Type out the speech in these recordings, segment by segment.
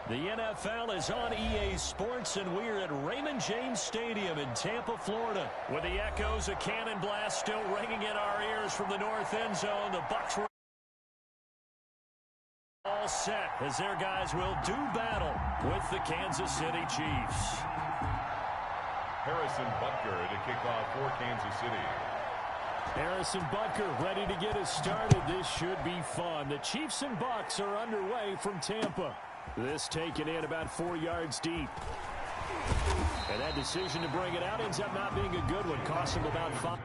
The NFL is on EA Sports, and we're at Raymond James Stadium in Tampa, Florida. With the echoes of cannon blast still ringing in our ears from the north end zone, the Bucs were all set as their guys will do battle with the Kansas City Chiefs. Harrison Butker to kick off for Kansas City. Harrison Butker ready to get us started. This should be fun. The Chiefs and Bucs are underway from Tampa. This taken in about 4 yards deep. And that decision to bring it out ends up not being a good one. Cost him about 5.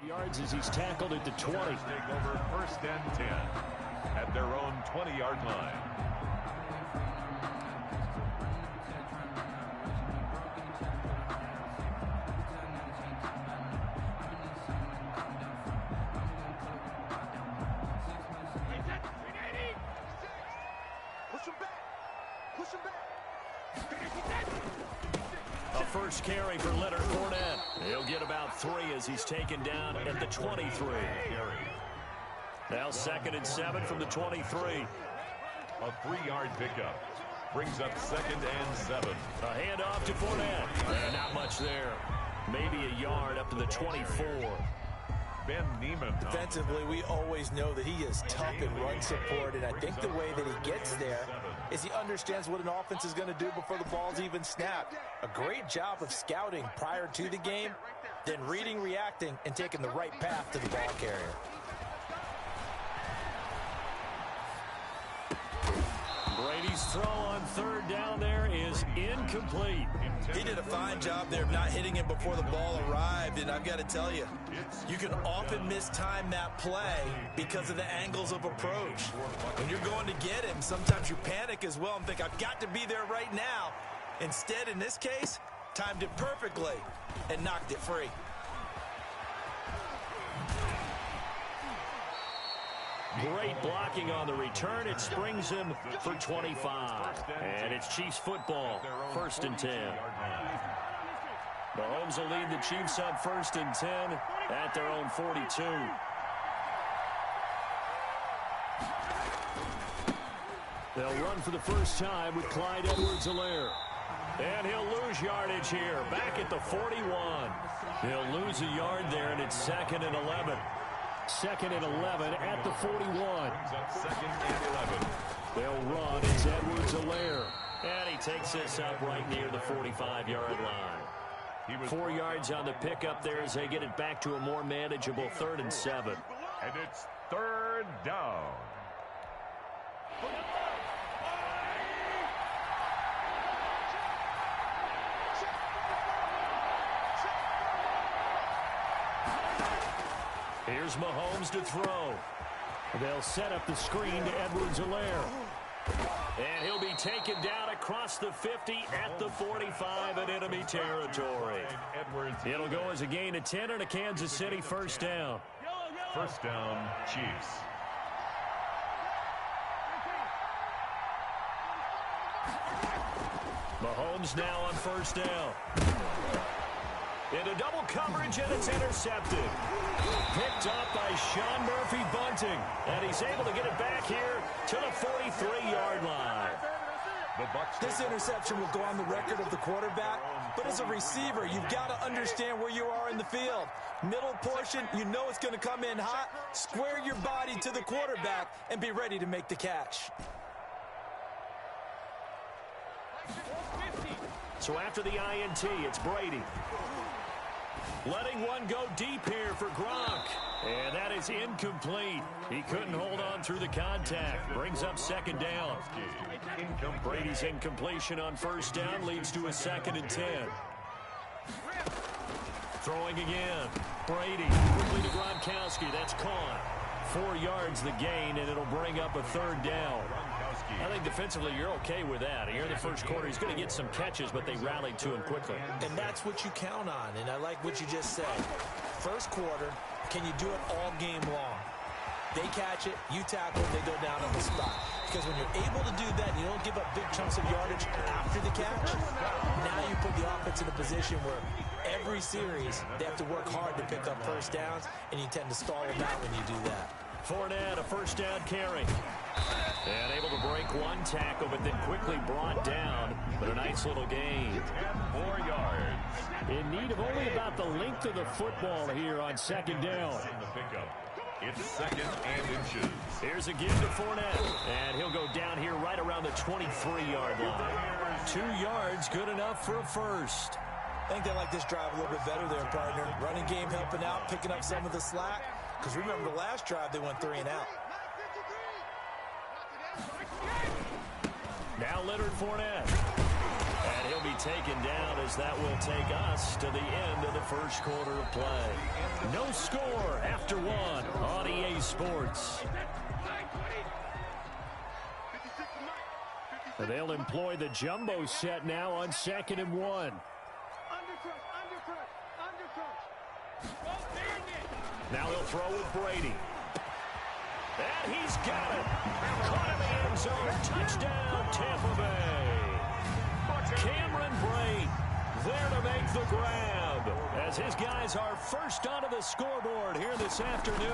Yards as he's tackled at the 20. Take over 1st and 10 at their own 20-yard line. Push him back. Push him back. A first carry for Leonard Fournette. He'll get about 3 as he's taken down at the 23. Now 2nd and 7 from the 23. A 3-yard pickup brings up 2nd and 7. A handoff to Fournette. Not much there. Maybe a yard up to the 24. Ben Neiman. Defensively, we always know that he is tough in run support, and I think the way that he gets there is he understands what an offense is going to do before the ball's even snapped. A great job of scouting prior to the game, then reading, reacting, and taking the right path to the ball carrier. Brady's throw on 3rd down there is incomplete. He did a fine job there of not hitting him before the ball arrived, and I've got to tell you, you can often mistime that play because of the angles of approach. When you're going to get him, sometimes you panic as well and think, I've got to be there right now. Instead, in this case, timed it perfectly and knocked it free. Great blocking on the return. It springs him for 25. And it's Chiefs football, 1st and 10. Mahomes will lead the Chiefs on 1st and 10 at their own 42. They'll run for the first time with Clyde Edwards-Helaire. And he'll lose yardage here, back at the 41. He'll lose a yard there, and it's 2nd and 11. 2nd and 11 at the 41. 2nd and 11. They'll run. It's Edwards-Helaire. And he takes this up right near the 45-yard line. 4 yards on the pickup there as they get it back to a more manageable 3rd and 7. And it's 3rd down. Here's Mahomes to throw. They'll set up the screen to Edwards-Helaire. And he'll be taken down across the 50 at the 45 in enemy territory. It'll go as a gain of 10 and a Kansas City 1st down. 1st down, Chiefs. Mahomes now on 1st down. Into double coverage, and it's intercepted. Picked up by Sean Murphy-Bunting. And he's able to get it back here to the 43-yard line. This interception will go on the record of the quarterback, but as a receiver, you've got to understand where you are in the field. Middle portion, you know it's going to come in hot. Square your body to the quarterback and be ready to make the catch. So after the INT, it's Brady. Letting one go deep here for Gronk. And that is incomplete. He couldn't hold on through the contact. Brings up second down. Brady's incompletion on first down leads to a 2nd and 10. Throwing again. Brady quickly to Gronkowski. That's caught. 4 yards the gain, and it'll bring up a 3rd down. I think defensively you're okay with that. Here in the first quarter, he's going to get some catches, but they rallied to him quickly. And that's what you count on, and I like what you just said. First quarter, can you do it all game long? They catch it, you tackle it, they go down on the spot. Because when you're able to do that, you don't give up big chunks of yardage after the catch. Now you put the offense in a position where every series they have to work hard to pick up first downs, and you tend to stall them out when you do that. Fournette, a first down carry. And able to break one tackle, but then quickly brought down. But a nice little gain. 4 yards. In need of only about the length of the football here on second down. The pickup. It's 2nd and inches. Here's a give to Fournette. And he'll go down here right around the 23-yard line. 2 yards, good enough for a first. I think they like this drive a little bit better there, partner. Running game helping out, picking up some of the slack. Because remember the last drive, they went 3 and out. Now Leonard Fournette. And he'll be taken down as that will take us to the end of the first quarter of play. No score after 1 on EA Sports. And they'll employ the jumbo set now on 2nd and 1. Now he'll throw with Brady. And he's got it. Caught in the end zone. Touchdown, Tampa Bay. Cameron Brate there to make the grab as his guys are first onto the scoreboard here this afternoon.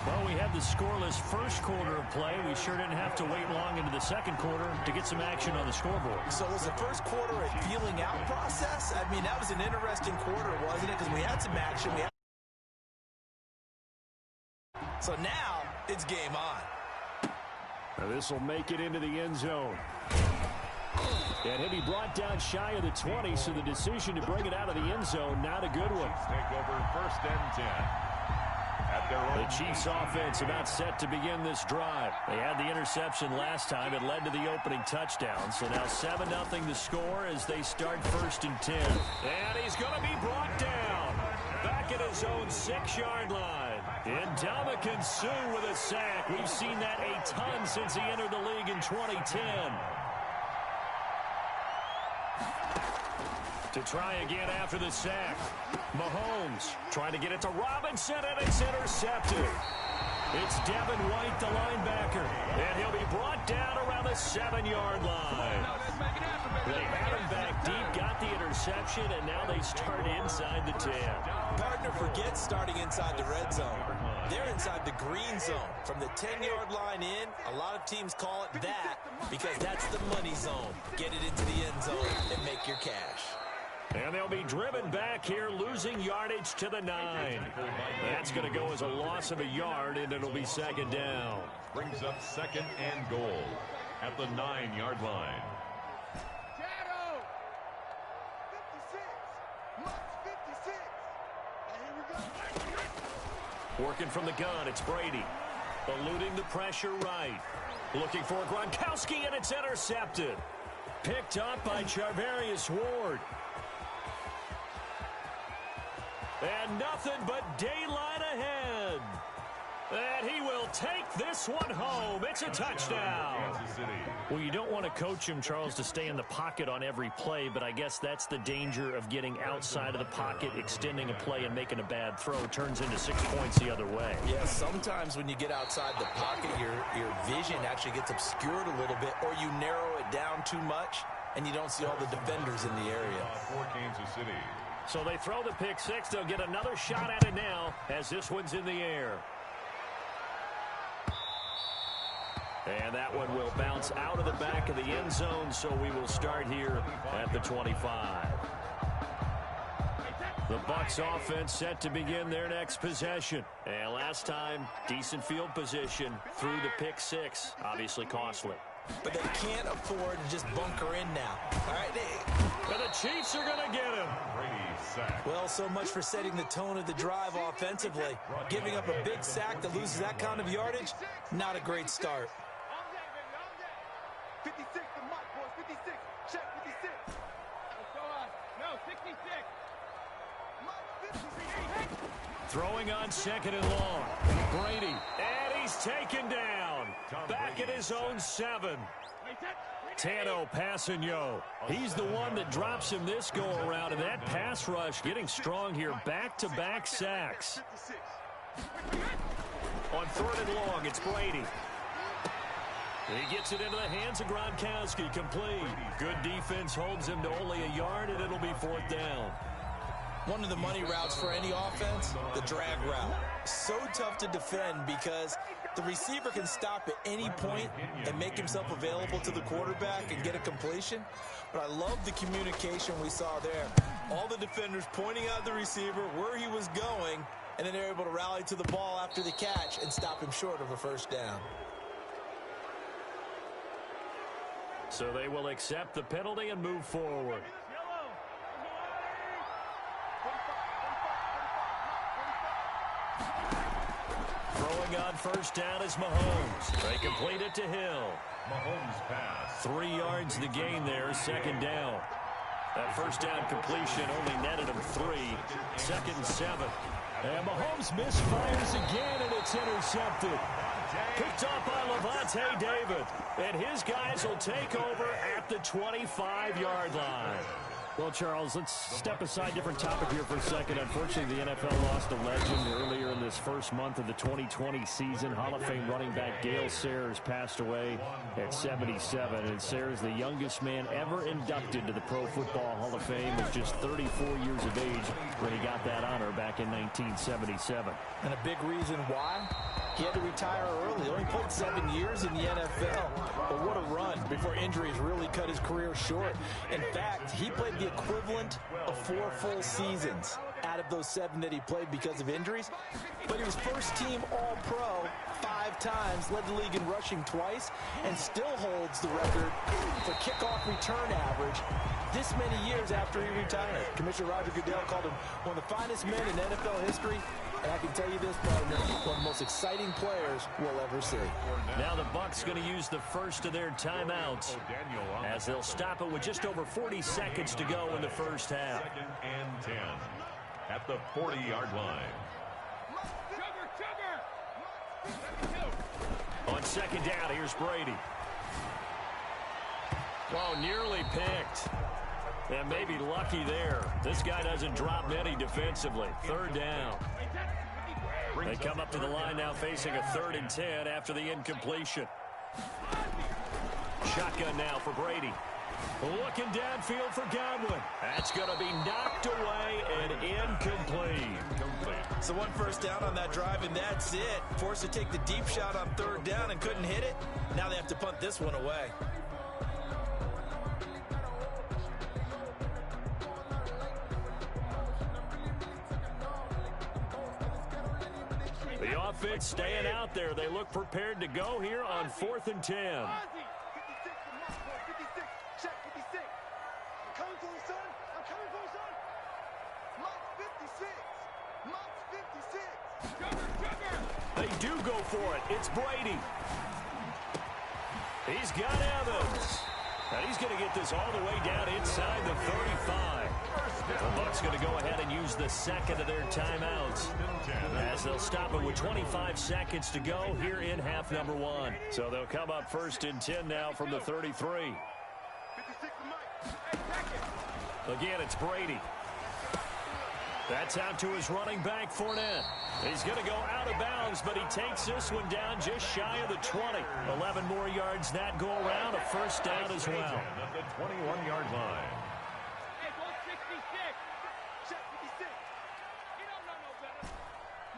Well, we had the scoreless first quarter of play. We sure didn't have to wait long into the second quarter to get some action on the scoreboard. So was the first quarter a feeling out process? I mean, that was an interesting quarter, wasn't it? Because we had some action. So now it's game on. Now this will make it into the end zone. And he'll be brought down shy of the 20, so the decision to bring it out of the end zone, not a good one. Take over 1st and 10. The Chiefs offense about set to begin this drive. They had the interception last time. It led to the opening touchdown. So now 7-0 the score as they start 1st and 10. And he's going to be brought down. Back at his own 6-yard line. Ndamukong Suh with a sack. We've seen that a ton since he entered the league in 2010. To try again after the sack. Mahomes trying to get it to Robinson, and it's intercepted. It's Devin White, the linebacker, and he'll be brought down around the 7-yard line. They had him back deep, got the interception, and now they start inside the 10. Partner, forget starting inside the red zone. They're inside the green zone. From the 10-yard line in, a lot of teams call it that because that's the money zone. Get it into the end zone and make your cash. And they'll be driven back here, losing yardage to the 9. That's going to go as a loss of a yard, and it'll be 2nd down. Brings up 2nd and goal at the 9-yard line. Working from the gun, it's Brady. Eluding the pressure right. Looking for Gronkowski, and it's intercepted. Picked up by Charvarius Ward. And nothing but daylight ahead. And he will take this one home. It's a touchdown. Well, you don't want to coach him, Charles, to stay in the pocket on every play, but I guess that's the danger of getting outside of the pocket, extending a play, and making a bad throw. Turns into 6 points the other way. Yeah, sometimes when you get outside the pocket, your vision actually gets obscured a little bit, or you narrow it down too much. and you don't see all the defenders in the area. For Kansas City. So they throw the pick six. They'll get another shot at it now as this one's in the air. And that one will bounce out of the back of the end zone, so we will start here at the 25. The Bucs offense set to begin their next possession. And last time, decent field position through the pick six. Obviously costly. But they can't afford to just bunker in now. All right, and the Chiefs are going to get him. Well, so much for setting the tone of the drive offensively. Giving up a big sack that loses that kind of yardage, not a great start. 56, the mic, boys. 56. Check 56. No, 66. Throwing on second and long. Brady. And he's taken down. Back at his own 7. Tano Passanio. He's the one that drops him this go-around. And that pass rush getting strong here. Back-to-back sacks. On third and long, it's Brady. He gets it into the hands of Gronkowski. Complete. Good defense holds him to only a yard, and it'll be fourth down. One of the money routes for any offense, the drag route. So tough to defend because the receiver can stop at any point and make himself available to the quarterback and get a completion. But I love the communication we saw there. All the defenders pointing out the receiver where he was going, and then they're able to rally to the ball after the catch and stop him short of a first down. So they will accept the penalty and move forward. Throwing on first down is Mahomes. They complete it to Hill. Mahomes pass. 3 yards the gain there, second down. That first down completion only netted him 3. Second and 7. And Mahomes misfires again, and it's intercepted. Picked off by Levante David. And his guys will take over at the 25-yard line. Well, Charles, let's step aside different topic here for a second. Unfortunately, the NFL lost a legend earlier in this first month of the 2020 season. Hall of Fame running back Gale Sayers passed away at 77. And Sayers, the youngest man ever inducted to the Pro Football Hall of Fame, was just 34 years of age when he got that honor back in 1977. And a big reason why? He had to retire early. He only played 7 years in the NFL. But what a run before injuries really cut his career short. In fact, he played the equivalent of 4 full seasons out of those 7 that he played because of injuries. But he was first-team All-Pro 5 times, led the league in rushing twice, and still holds the record for kickoff return average this many years after he retired. Commissioner Roger Goodell called him one of the finest men in NFL history. And I can tell you this, partner, one of the most exciting players we'll ever see. Now the Bucs going to use the first of their timeouts as they'll stop it with just over 40 seconds to go in the first half. 2nd and 10 at the 40-yard line. On second down, here's Brady. Oh, nearly picked. And maybe lucky there. This guy doesn't drop many defensively. Third down. They come up to the line now facing a 3rd and 10 after the incompletion. Shotgun now for Brady. Looking downfield for Godwin. That's going to be knocked away and incomplete. So 1 first down on that drive, and that's it. Forced to take the deep shot on 3rd down and couldn't hit it. Now they have to punt this one away. The offense staying out there. They look prepared to go here on 4th and 10. 56, check 56. I'm coming for you, son. I'm coming for you, son. Mike's 56. Mike's 56. They do go for it. It's Brady. He's got Evans. And he's going to get this all the way down inside the 35. The Bucs going to go ahead and use the second of their timeouts as they'll stop it with 25 seconds to go here in half number 1. So they'll come up 1st and 10 now from the 33. Again, it's Brady. That's out to his running back, Fournette. He's going to go out of bounds, but he takes this one down just shy of the 20. 11 more yards that go around, a first down as well. At the 21-yard line. Hey, go 66. Check 56. He don't know no better.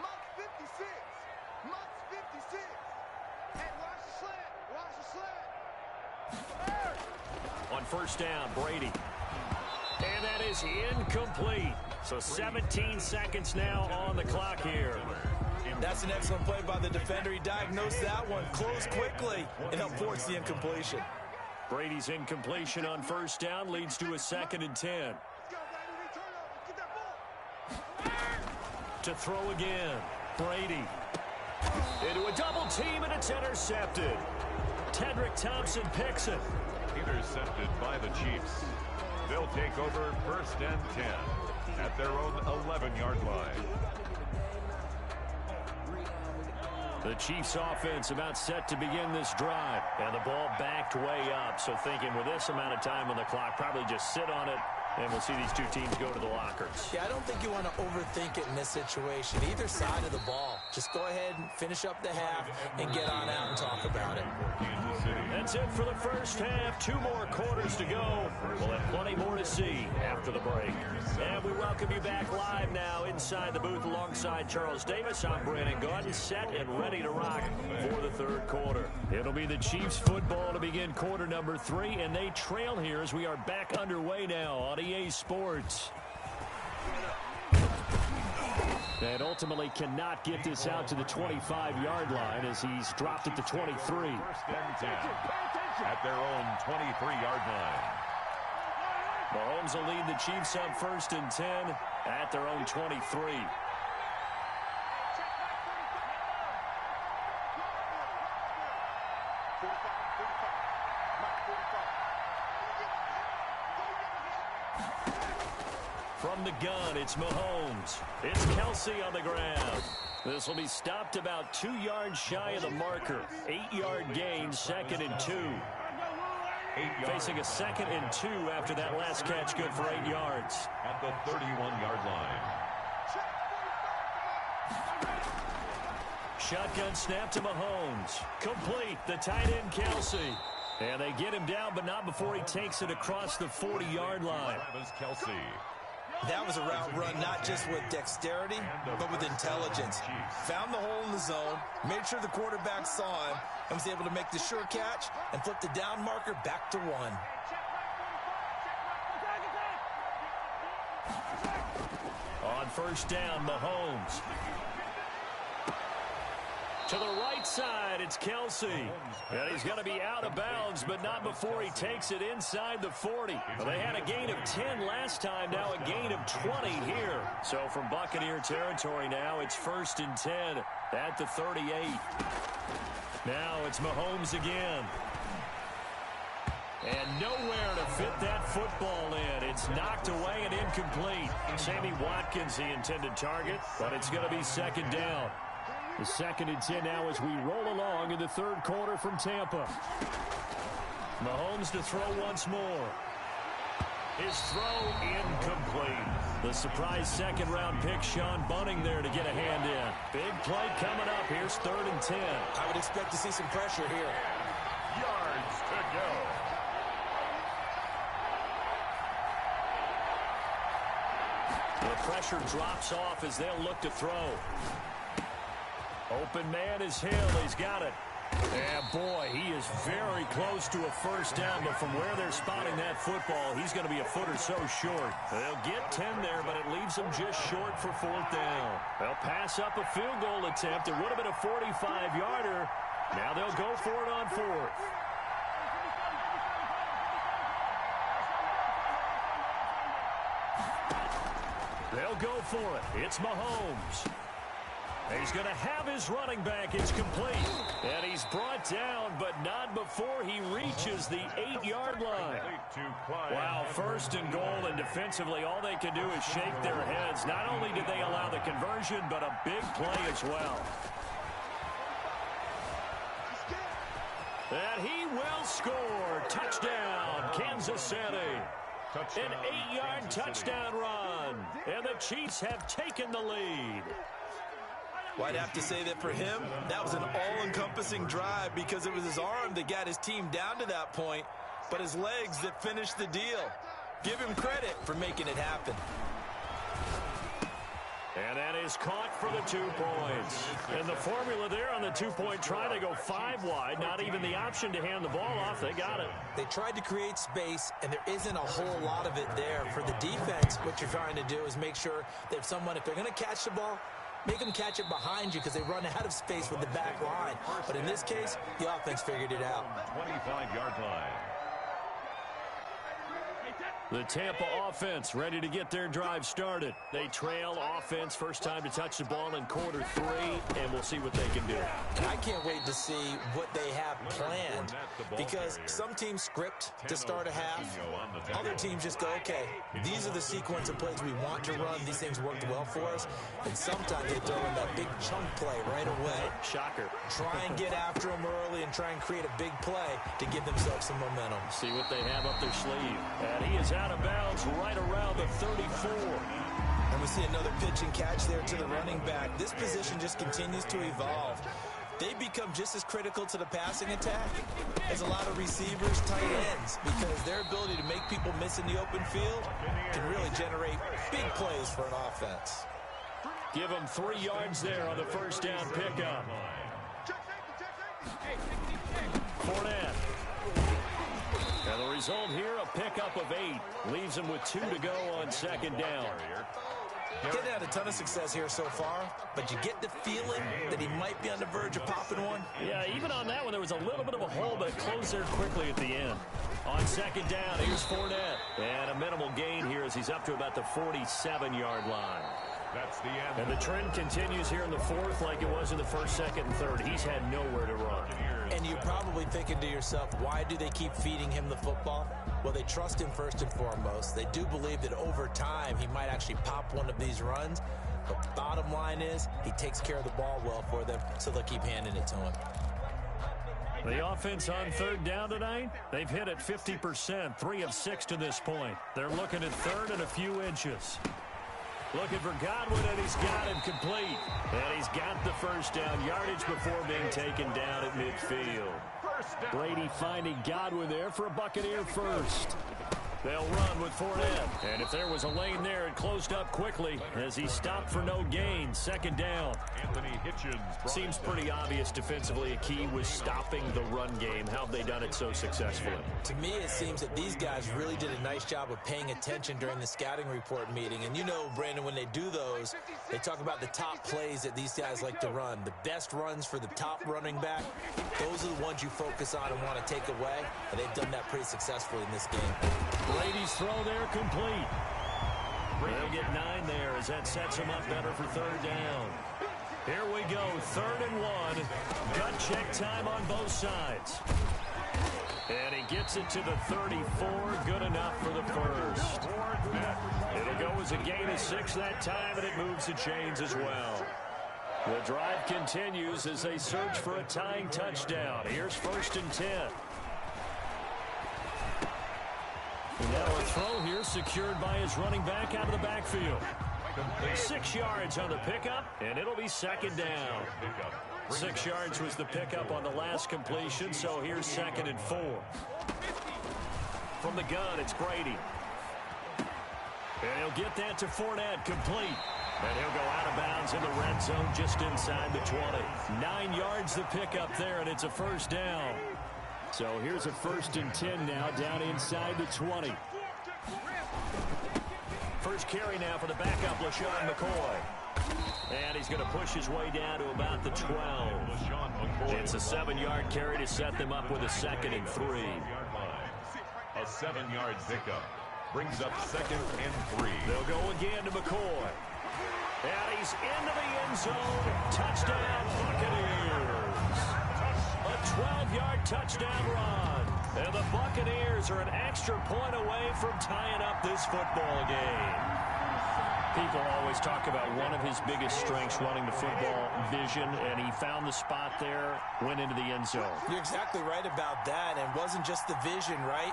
Monk's 56. Monk's 56. Hey, watch the slant. Watch the slant. On first down, Brady. And that is incomplete. So 17 seconds now on the clock here. That's an excellent play by the defender. He diagnosed that one, closed quickly, and helped force the incompletion. Brady's incompletion on first down leads to a 2nd and 10. Let's go, Brady. Turnover. Get that ball. To throw again, Brady. Into a double team, and it's intercepted. Tedrick Thompson picks it. Intercepted by the Chiefs. They'll take over first and 10 at their own 11-yard line. The Chiefs offense about set to begin this drive. And the ball backed way up. So thinking with this amount of time on the clock, probably just sit on it. And we'll see these two teams go to the lockers. Yeah, I don't think you want to overthink it in this situation. Either side of the ball. Just go ahead and finish up the half and get on out and talk about it. That's it for the first half. 2 more quarters to go. We'll have plenty more to see after the break. And we welcome you back live now inside the booth alongside Charles Davis. I'm Brandon Gordon, set and ready to rock for the third quarter. It'll be the Chiefs football to begin quarter number 3, and they trail here as we are back underway now on EA Sports. And ultimately cannot get this out to the 25-yard line as he's dropped at the 23. First and 10 at their own 23-yard line. Mahomes will lead the Chiefs up first and 10 at their own 23. From the gun, it's Mahomes. It's Kelsey on the ground. This will be stopped about 2 yards shy of the marker. 8-yard gain, 2nd and 2. Facing a 2nd and 2 after that last catch, good for 8 yards. At the 31-yard line. Shotgun snap to Mahomes. Complete, the tight end Kelsey. And they get him down, but not before he takes it across the 40-yard line. Travis Kelsey. That was a route run not just with dexterity, but with intelligence. Found the hole in the zone, made sure the quarterback saw him, and was able to make the sure catch and flip the down marker back to 1. On first down, Mahomes. To the right side, it's Kelsey. And he's going to be out of bounds, but not before he takes it inside the 40. Well, they had a gain of 10 last time, now a gain of 20 here. So from Buccaneer territory now, it's first and 10 at the 38. Now it's Mahomes again. And nowhere to fit that football in. It's knocked away and incomplete. Sammy Watkins, the intended target, but it's going to be second down. The 2nd and 10 now as we roll along in the third quarter from Tampa. Mahomes to throw once more. His throw incomplete. The surprise second-round pick, Sean Bunting, there to get a hand in. Big play coming up. Here's 3rd and 10. I would expect to see some pressure here. Yards to go. The pressure drops off as they'll look to throw. Open man is Hill. He's got it. And boy, he is very close to a first down, but from where they're spotting that football, he's going to be a foot or so short. They'll get 10 there, but it leaves them just short for 4th down. They'll pass up a field goal attempt. It would have been a 45-yarder. Now they'll go for it on 4th. They'll go for it. It's Mahomes. He's going to have his running back. It's complete. And he's brought down, but not before he reaches the 8-yard line. Wow, 1st and goal, and defensively, all they can do is shake their heads. Not only did they allow the conversion, but a big play as well. And he will score. Touchdown, Kansas City. Touchdown, An 8-yard Kansas City. touchdown run. And the Chiefs have taken the lead. Well, I'd have to say that for him, that was an all-encompassing drive because it was his arm that got his team down to that point, but his legs that finished the deal. Give him credit for making it happen. And that is caught for the 2 points. And the formula there on the 2-point try, they go 5 wide. Not even the option to hand the ball off. They got it. They tried to create space, and there isn't a whole lot of it there. For the defense, what you're trying to do is make sure that someone, if they're going to catch the ball, make them catch it behind you because they run out of space with the back line. But in this case, the offense figured it out. 25-yard line. The Tampa offense ready to get their drive started. They trail offense, first time to touch the ball in quarter 3, and we'll see what they can do. And I can't wait to see what they have planned because some teams script to start a half. Other teams just go, okay, these are the sequence of plays we want to run. These things worked well for us. And sometimes they throw in that big chunk play right away. Shocker. Try and get after them early and try and create a big play to give themselves some momentum. See what they have up their sleeve. And he is out of bounds right around the 34. And we see another pitch and catch there to the running back. This position just continues to evolve. They become just as critical to the passing attack as a lot of receivers, tight ends, because their ability to make people miss in the open field can really generate big plays for an offense. Give them 3 yards there on the first down pickup. Fournette. And the result here, a pickup of 8. Leaves him with 2 to go on second down. Getting had a ton of success here so far, but you get the feeling that he might be on the verge of popping one. Yeah, even on that one, there was a little bit of a hole, but it closed there quickly at the end. On second down, here's Fournette. And a minimal gain here as he's up to about the 47-yard line. That's the end. And the trend continues here in the 4th like it was in the 1st, 2nd, and 3rd. He's had nowhere to run. And you're probably thinking to yourself, why do they keep feeding him the football? Well, they trust him first and foremost. They do believe that over time he might actually pop one of these runs. But the bottom line is he takes care of the ball well for them, so they'll keep handing it to him. The offense on 3rd down tonight, they've hit it 50%, 3 of 6 to this point. They're looking at 3rd and a few inches. Looking for Godwin, and he's got him complete. And he's got the first down yardage before being taken down at midfield. Brady finding Godwin there for a Buccaneer first. They'll run with Fournette. And if there was a lane there, it closed up quickly as he stopped for no gain. 2nd down. Anthony Hitchens. Seems pretty obvious defensively a key was stopping the run game. How have they done it so successfully? To me, it seems that these guys really did a nice job of paying attention during the scouting report meeting. And you know, Brandon, when they do those, they talk about the top plays that these guys like to run. The best runs for the top running back, those are the ones you focus on and want to take away. And they've done that pretty successfully in this game. Brady's throw there complete. They'll get 9 there as that sets him up better for 3rd down. Here we go, 3rd and 1. Gut check time on both sides. And he gets it to the 34. Good enough for the first. It'll go as a gain of 6 that time, and it moves the chains as well. The drive continues as they search for a tying touchdown. Here's 1st and 10. Now a throw here secured by his running back out of the backfield. 6 yards on the pickup, and it'll be 2nd down. 6 yards was the pickup on the last completion, so here's 2nd and 4. From the gun, it's Brady. And he'll get that to Fournette, complete. And he'll go out of bounds in the red zone just inside the 20. 9 yards the pickup there, and it's a 1st down. So here's a 1st and 10 now down inside the 20. First carry now for the backup, LaShawn McCoy. And he's going to push his way down to about the 12. It's a 7-yard carry to set them up with a 2nd and 3. A 7-yard pickup brings up 2nd and 3. They'll go again to McCoy. And he's into the end zone. Touchdown, Buccaneers. A 12-yard touchdown run. And the Buccaneers are an extra point away from tying up this football game. People always talk about one of his biggest strengths running the football, vision, and he found the spot there, went into the end zone. You're exactly right about that, and it wasn't just the vision, right?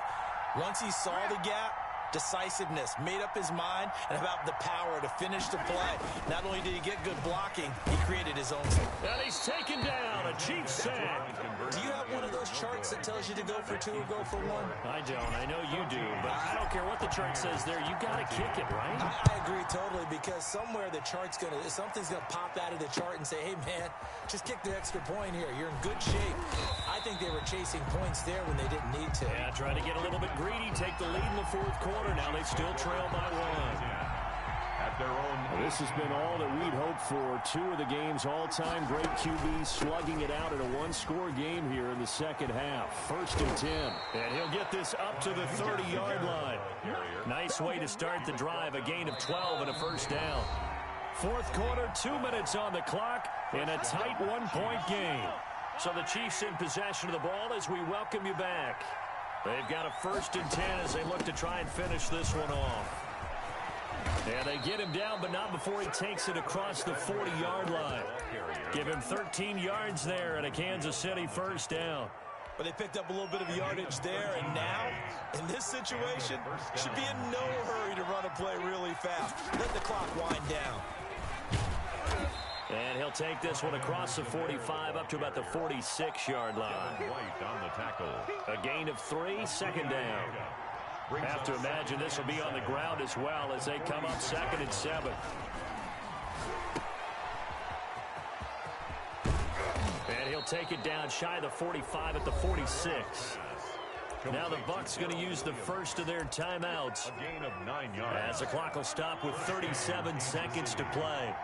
Once he saw the gap, decisiveness, made up his mind, and about the power to finish the play. Not only did he get good blocking, he created his own. And he's taken down. A Chiefs sack. Do you have one of those charts that tells you to go for 2 or go for 1? I don't. I know you do, but I don't care what the chart says there. You got to kick it, right? I agree totally, because somewhere the chart's something's gonna pop out of the chart and say, hey man, just kick the extra point here. You're in good shape. I think they were chasing points there when they didn't need to. Yeah, trying to get a little bit greedy, take the lead in the fourth quarter. Now they still trail by 1. At their own. This has been all that we'd hoped for. 2 of the game's all-time great QBs slugging it out in a one-score game here in the second half. 1st and 10. And he'll get this up to the 30-yard line. Nice way to start the drive. A gain of 12 and a first down. Fourth quarter, 2 minutes on the clock in a tight one-point game. So the Chiefs in possession of the ball as we welcome you back. They've got a 1st and 10 as they look to try and finish this one off. And they get him down, but not before he takes it across the 40-yard line. Give him 13 yards there and a Kansas City first down. But they picked up a little bit of yardage there, and now, in this situation, should be in no hurry to run a play really fast. Let the clock wind down. And he'll take this one across the 45 up to about the 46-yard line. White on the tackle. A gain of 3, 2nd down. Have to imagine this will be on the ground as well as they come up 2nd and 7. And he'll take it down shy of the 45 at the 46. Now the Bucs going to use the first of their timeouts. A gain of 9 yards. As the clock will stop with 37 seconds to play.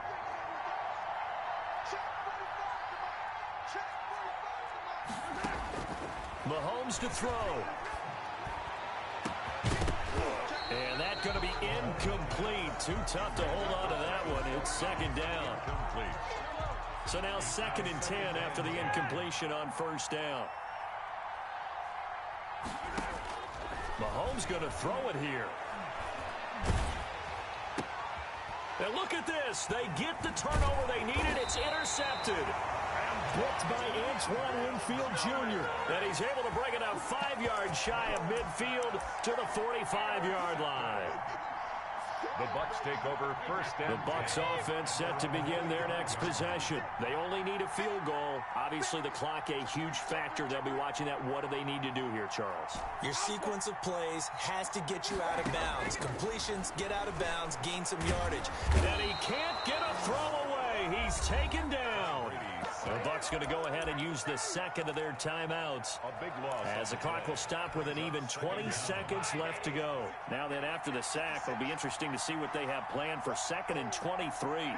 Mahomes to throw. And that's going to be incomplete. Too tough to hold on to that one. It's 2nd down. So now 2nd and 10 after the incompletion on first down. Mahomes going to throw it here. And look at this. They get the turnover they needed. It's intercepted. Picked by Antoine Winfield Jr. And he's able to bring it up 5 yards shy of midfield to the 45-yard line. The Bucs take over 1st and The Bucs offense set to begin their next possession. They only need a field goal. Obviously, the clock a huge factor. They'll be watching that. What do they need to do here, Charles? Your sequence of plays has to get you out of bounds. Completions, get out of bounds, gain some yardage. And he can't get a throw away. He's taken down. The Bucs going to go ahead and use the 2nd of their timeouts. a big loss. As the clock will stop with an even 20 seconds left to go. Now then, after the sack, it'll be interesting to see what they have planned for 2nd and 23.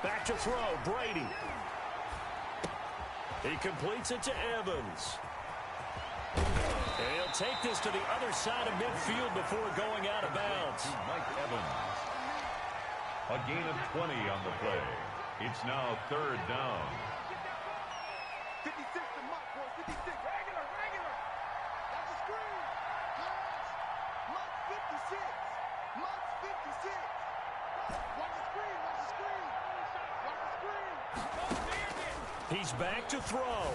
Back to throw, Brady. He completes it to Evans. And he'll take this to the other side of midfield before going out of bounds. Mike Evans. A gain of 20 on the play. It's now 3rd down. 56 to Mike, boy. 56. Regular. That's a screen. Mike 56. Mike 56. Watch the screen. He's back to throw.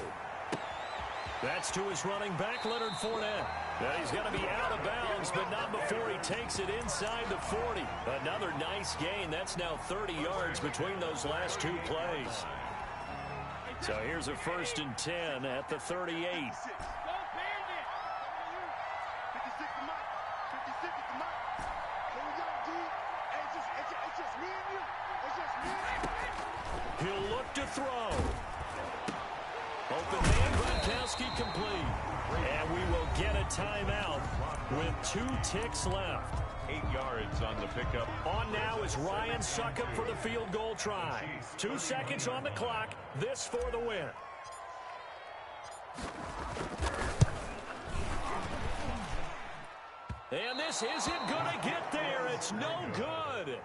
That's to his running back, Leonard Fournette. And he's going to be out of bounds, but not before he takes it inside the 40. Another nice gain. That's now 30 yards between those last 2 plays. So here's a 1st and 10 at the 38. He'll look to throw. Open man, Gronkowski complete. And we will get a timeout with 2 ticks left. 8 yards on the pickup. On now is Ryan Succop for the field goal try. 2 seconds on the clock. This for the win. And this isn't going to get there. It's no good.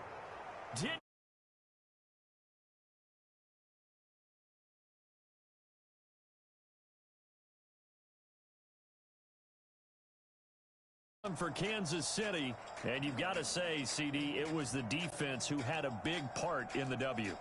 For Kansas City, and you've got to say, CD, it was the defense who had a big part in the W.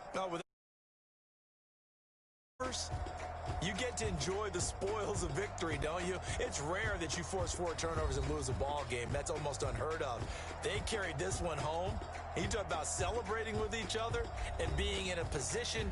You get to enjoy the spoils of victory, don't you? It's rare that you force 4 turnovers and lose a ball game. That's almost unheard of. They carried this one home. You talk about celebrating with each other and being in a position